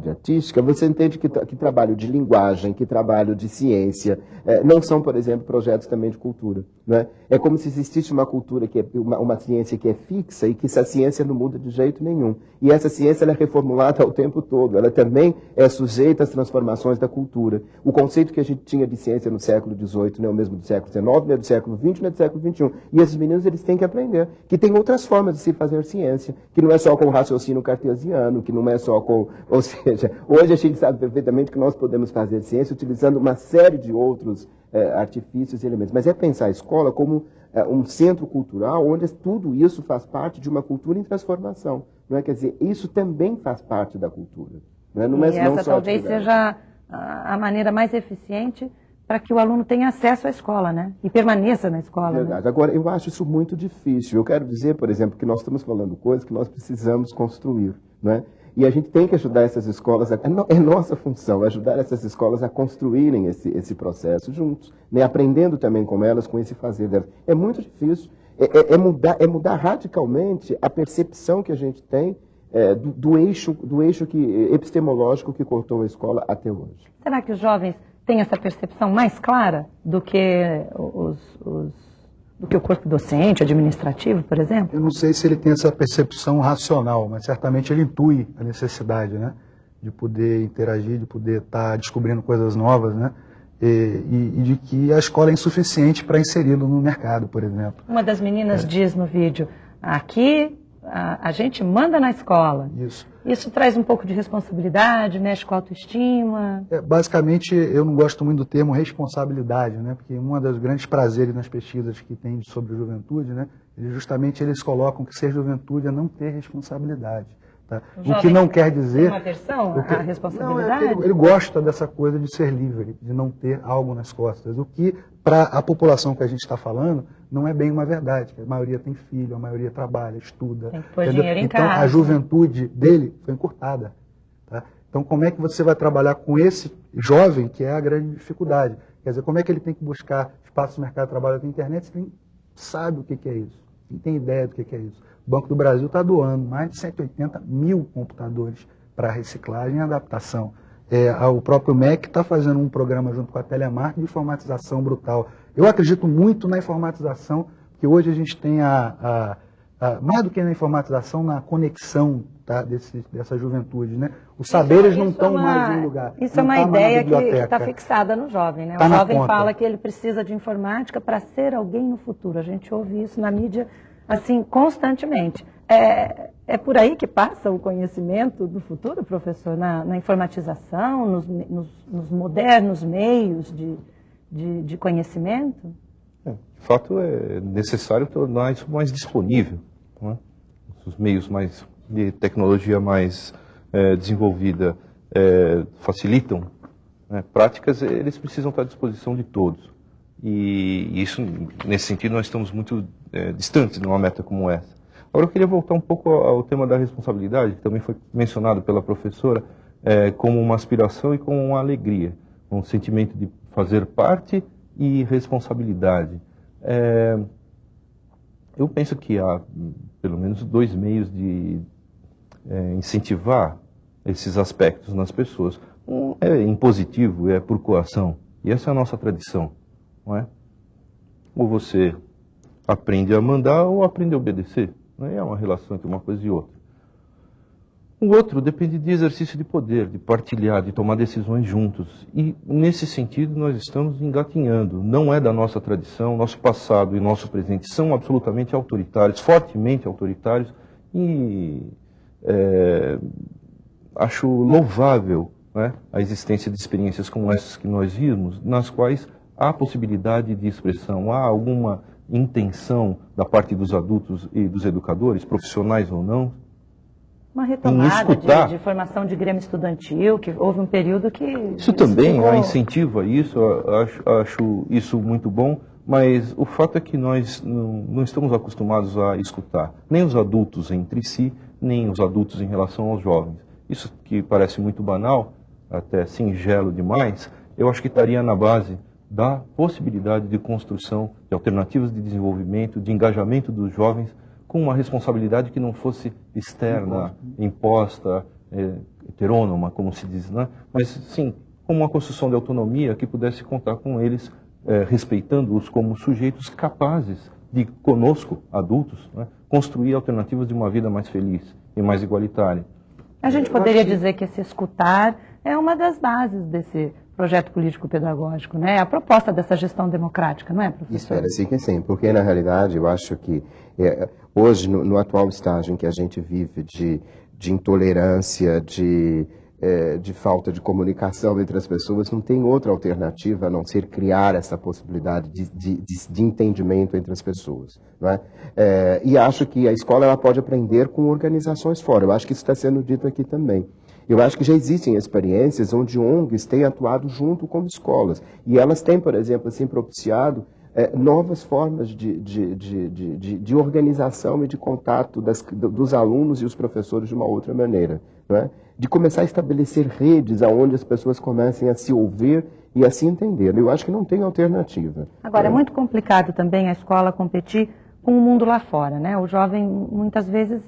artística, você entende que trabalho de linguagem, que trabalho de ciência, não são, por exemplo, projetos também de cultura. Né? É como se existisse uma cultura, uma ciência que é fixa e que essa ciência não muda de jeito nenhum. E essa ciência ela é reformulada o tempo todo, ela também é sujeita às transformações da cultura. O conceito que a gente tinha de ciência no século XVIII não é o mesmo do século XIX, não é do século XX, não é do século XXI. E esses meninos eles têm que aprender que tem outras formas de se fazer ciência, que não é só com o raciocínio cartesiano, que não é só com... Ou seja, hoje a gente sabe perfeitamente que nós podemos fazer ciência utilizando uma série de outros artifícios e elementos. Mas é pensar a escola como um centro cultural onde tudo isso faz parte de uma cultura em transformação. Não é? Quer dizer, isso também faz parte da cultura. Não é, e essa talvez seja a maneira mais eficiente para que o aluno tenha acesso à escola, né? E permaneça na escola. Verdade. Né? Agora, eu acho isso muito difícil. Eu quero dizer, por exemplo, que nós estamos falando coisas que nós precisamos construir, não é? E a gente tem que ajudar essas escolas, é nossa função, ajudar essas escolas a construírem esse processo juntos, né? Aprendendo também com elas, com esse fazer delas. É muito difícil, mudar radicalmente a percepção que a gente tem do eixo epistemológico que cortou a escola até hoje. Será que os jovens têm essa percepção mais clara do que do que o corpo docente, administrativo, por exemplo? Eu não sei se ele tem essa percepção racional, mas certamente ele intui a necessidade, né, de poder interagir, de poder estar descobrindo coisas novas, né, e de que a escola é insuficiente para inseri-lo no mercado, por exemplo. Uma das meninas diz no vídeo, aqui a gente manda na escola. Isso traz um pouco de responsabilidade, mexe com a autoestima? Basicamente, eu não gosto muito do termo responsabilidade, né? Porque um dos grandes prazeres nas pesquisas que tem sobre juventude, né? Justamente eles colocam que ser juventude é não ter responsabilidade. Tá? O que não quer dizer... Tem uma aversão à responsabilidade? Não, ele gosta dessa coisa de ser livre, de não ter algo nas costas. O que, para a população que a gente está falando, não é bem uma verdade. A maioria tem filho, a maioria trabalha, estuda. Tem que pôr dinheiro em então, casa. a juventude dele foi encurtada. Tá? Então, como é que você vai trabalhar com esse jovem, que é a grande dificuldade? Quer dizer, como é que ele tem que buscar espaço no mercado de trabalho na internet se ele nem sabe o que é isso? Não tem ideia do que é isso. O Banco do Brasil está doando mais de 180 mil computadores para reciclagem e adaptação. O próprio MEC está fazendo um programa junto com a Telemark de informatização brutal. Eu acredito muito na informatização, porque hoje a gente tem mais do que na informatização, na conexão, tá, dessa juventude. Né? Os saberes não estão mais em um lugar. Isso é uma ideia que está fixada no jovem. Né? O jovem fala que ele precisa de informática para ser alguém no futuro. A gente ouve isso na mídia assim, constantemente. É por aí que passa o conhecimento do futuro, professor? Na informatização, nos modernos meios de conhecimento? De fato, é necessário tornar isso mais disponível. Não é? Os meios de tecnologia mais desenvolvida facilitam práticas, eles precisam estar à disposição de todos. E isso, nesse sentido, nós estamos muito distantes de uma meta como essa. Agora, eu queria voltar um pouco ao tema da responsabilidade, que também foi mencionado pela professora, como uma aspiração e como uma alegria, um sentimento de fazer parte e responsabilidade. Eu penso que há, pelo menos, 2 meios de incentivar esses aspectos nas pessoas. Um é impositivo, é por coação, e essa é a nossa tradição. Não é? Ou você aprende a mandar ou aprende a obedecer. Não é uma relação entre uma coisa e outra. O outro depende de exercício de poder, de partilhar, de tomar decisões juntos. E, nesse sentido, nós estamos engatinhando. Não é da nossa tradição, nosso passado e nosso presente são absolutamente autoritários, fortemente autoritários, e acho louvável, né, a existência de experiências como essas que nós vimos, nas quais há possibilidade de expressão, há alguma intenção da parte dos adultos e dos educadores, profissionais ou não. Uma retomada de formação de grêmio estudantil, que houve um período que... Isso também, há incentivo a isso, acho isso muito bom, mas o fato é que nós não estamos acostumados a escutar, nem os adultos entre si, nem os adultos em relação aos jovens. Isso que parece muito banal, até singelo demais, eu acho que estaria na base da possibilidade de construção de alternativas de desenvolvimento, de engajamento dos jovens, com uma responsabilidade que não fosse externa, imposta, heterônoma, como se diz, né? Mas sim, com uma construção de autonomia que pudesse contar com eles, respeitando-os como sujeitos capazes de, conosco, adultos, né, construir alternativas de uma vida mais feliz e mais igualitária. A gente poderia dizer que esse escutar é uma das bases desse projeto político-pedagógico, né? A proposta dessa gestão democrática, não é, professor? Espera-se que sim, porque na realidade eu acho que hoje, no atual estágio em que a gente vive de intolerância, de falta de comunicação entre as pessoas, não tem outra alternativa a não ser criar essa possibilidade de entendimento entre as pessoas. Não é? E acho que a escola ela pode aprender com organizações fora. Eu acho que isso está sendo dito aqui também. Eu acho que já existem experiências onde ONGs têm atuado junto com escolas. E elas têm, por exemplo, assim, propiciado novas formas de organização e de contato dos alunos e os professores de uma outra maneira. Não é? De começar a estabelecer redes onde as pessoas comecem a se ouvir e a se entender. Eu acho que não tem alternativa. Agora, é muito complicado também a escola competir com o mundo lá fora, né? O jovem, muitas vezes,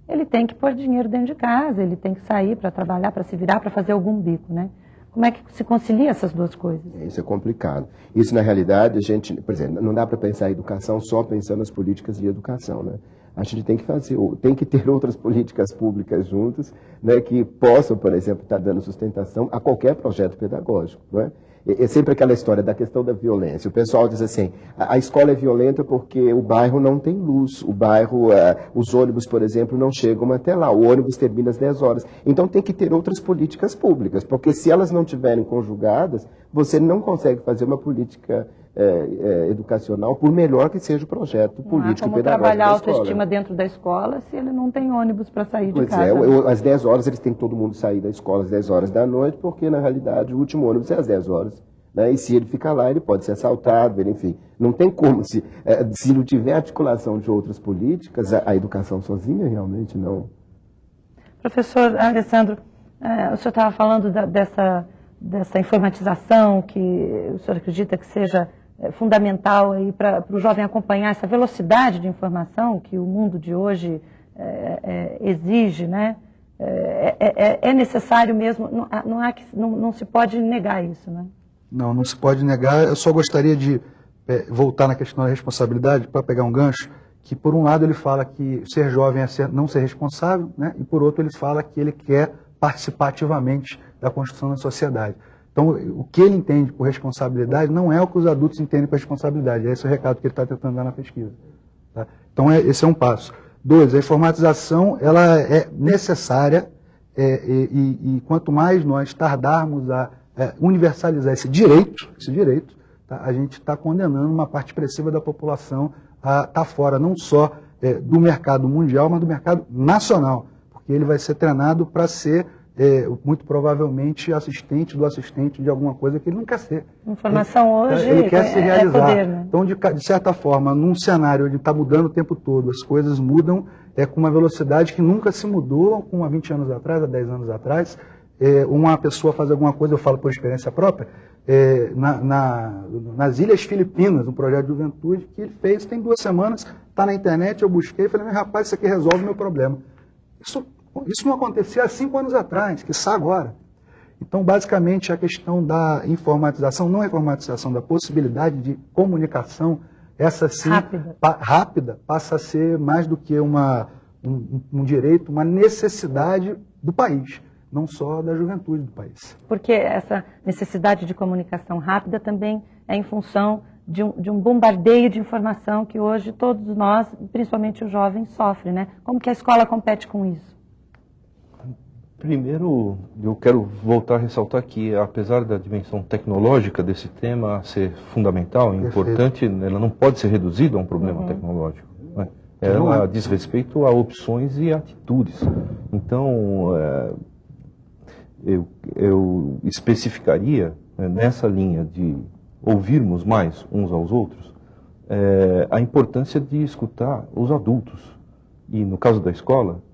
ele tem que pôr dinheiro dentro de casa, ele tem que sair para trabalhar, para se virar, para fazer algum bico, né? Como é que se concilia essas duas coisas? Isso é complicado. Isso, na realidade, por exemplo, não dá para pensar a educação só pensando nas políticas de educação, né? A gente tem que ter outras políticas públicas juntas, né, que possam, por exemplo, estar dando sustentação a qualquer projeto pedagógico, não é? É sempre aquela história da questão da violência. O pessoal diz assim, a escola é violenta porque o bairro não tem luz, o bairro, os ônibus, por exemplo, não chegam até lá, o ônibus termina às 10 horas. Então tem que ter outras políticas públicas, porque se elas não estiverem conjugadas, você não consegue fazer uma política educacional, por melhor que seja o projeto político pedagógico da escola. Como trabalhar a autoestima dentro da escola se ele não tem ônibus para sair de casa? Às 10 horas eles têm que todo mundo sair da escola às 10 horas da noite, porque na realidade o último ônibus é às 10 horas. Né? E se ele ficar lá, ele pode ser assaltado, enfim. Não tem como, se não tiver articulação de outras políticas, a educação sozinha realmente não. Professor Alessandro, o senhor estava falando dessa informatização que o senhor acredita que seja fundamental para o jovem acompanhar essa velocidade de informação que o mundo de hoje exige, né? É necessário mesmo, não se pode negar isso, né? Não se pode negar. Eu só gostaria de voltar na questão da responsabilidade, para pegar um gancho, que por um lado ele fala que ser jovem é não ser responsável, né? E por outro ele fala que ele quer participar ativamente da construção da sociedade. Então, o que ele entende por responsabilidade não é o que os adultos entendem por responsabilidade. É esse o recado que ele está tentando dar na pesquisa. Tá? Então, esse é um passo. 2, a informatização ela é necessária e quanto mais nós tardarmos a universalizar esse direito, tá? A gente está condenando uma parte expressiva da população a estar fora, não só do mercado mundial, mas do mercado nacional, porque ele vai ser treinado para ser muito provavelmente assistente de alguma coisa que ele não quer ser. Informação hoje ele quer se realizar. Poder, né? Então, de certa forma, num cenário onde está mudando o tempo todo, as coisas mudam com uma velocidade que nunca se mudou há 20 anos atrás, há 10 anos atrás. Uma pessoa faz alguma coisa, eu falo por experiência própria, nas Ilhas Filipinas, um projeto de juventude que ele fez, tem 2 semanas, está na internet, eu busquei e falei, rapaz, isso aqui resolve o meu problema. Isso não acontecia há 5 anos atrás, que está agora. Então, basicamente, a questão da informatização, não a informatização, da possibilidade de comunicação, essa sim, rápida, passa a ser mais do que um direito, uma necessidade do país, não só da juventude do país. Porque essa necessidade de comunicação rápida também é em função de um bombardeio de informação que hoje todos nós, principalmente os jovens, sofrem, né? Como que a escola compete com isso? Primeiro, eu quero voltar a ressaltar que, apesar da dimensão tecnológica desse tema ser fundamental e importante, ela não pode ser reduzida a um problema tecnológico. Né? Ela diz respeito a opções e atitudes. Então, eu especificaria nessa linha de ouvirmos mais uns aos outros a importância de escutar os adultos. E, no caso da escola,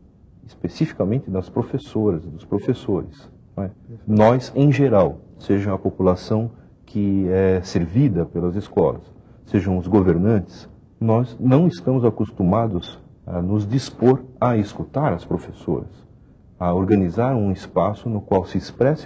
especificamente das professoras e dos professores. Né? Nós, em geral, seja a população que é servida pelas escolas, sejam os governantes, nós não estamos acostumados a nos dispor a escutar as professoras, a organizar um espaço no qual se expresse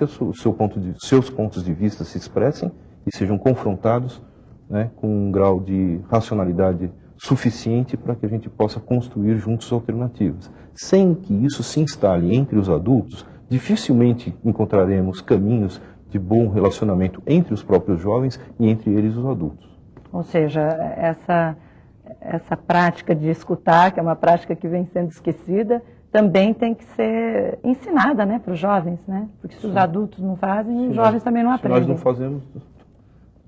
seus pontos de vista se expressem e sejam confrontados, né, com um grau de racionalidade suficiente para que a gente possa construir juntos alternativas. Sem que isso se instale entre os adultos, dificilmente encontraremos caminhos de bom relacionamento entre os próprios jovens e entre eles os adultos. Ou seja, essa prática de escutar, que é uma prática que vem sendo esquecida, também tem que ser ensinada, né, para os jovens, né? Porque se os adultos não fazem, os jovens também não aprendem. Se nós não fazemos,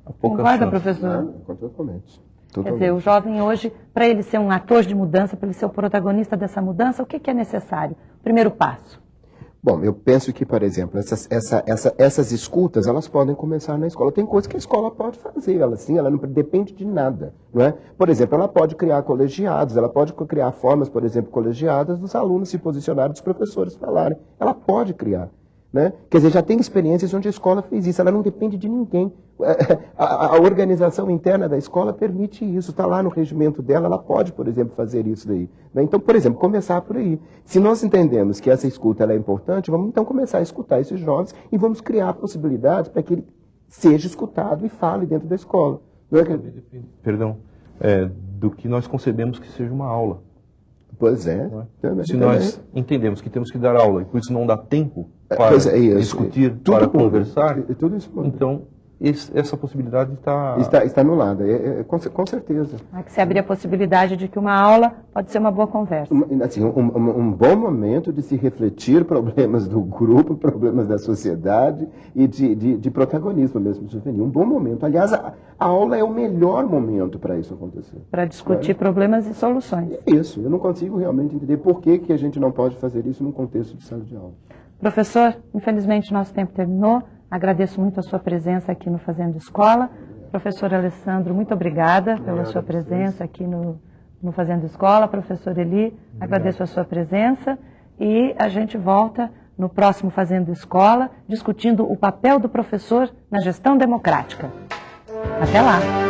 há pouca Concorda, chance. professor? Completamente. Quer dizer, o jovem hoje, para ele ser um ator de mudança, para ele ser o protagonista dessa mudança, o que é necessário? Primeiro passo. Bom, eu penso que, por exemplo, essas escutas, elas podem começar na escola. Tem coisas que a escola pode fazer, ela não depende de nada, não é? Por exemplo, ela pode criar colegiados, ela pode criar formas, por exemplo, colegiadas dos alunos se posicionarem, dos professores falarem. Ela pode criar, né? Quer dizer, já tem experiências onde a escola fez isso, ela não depende de ninguém. A organização interna da escola permite isso, está lá no regimento dela, ela pode, por exemplo, fazer isso daí. Então, por exemplo, começar por aí. Se nós entendemos que essa escuta ela é importante, vamos então começar a escutar esses jovens e vamos criar possibilidades para que ele seja escutado e fale dentro da escola. Perdão, do que nós concebemos que seja uma aula. Pois é. Se nós entendemos que temos que dar aula e por isso não dá tempo para discutir, para conversar, então essa possibilidade está anulada, com certeza. Que se abrir a possibilidade de que uma aula pode ser uma boa conversa. Assim, um bom momento de se refletir problemas do grupo, problemas da sociedade e de protagonismo mesmo juvenil. Um bom momento. Aliás, a aula é o melhor momento para isso acontecer. Para discutir problemas e soluções. Isso. Eu não consigo realmente entender por que a gente não pode fazer isso num contexto de sala de aula. Professor, infelizmente nosso tempo terminou. Agradeço muito a sua presença aqui no Fazendo Escola. Professor Alessandro, muito obrigada pela sua presença aqui no Fazendo Escola. Professor Eli, agradeço a sua presença. E a gente volta no próximo Fazendo Escola, discutindo o papel do professor na gestão democrática. Até lá!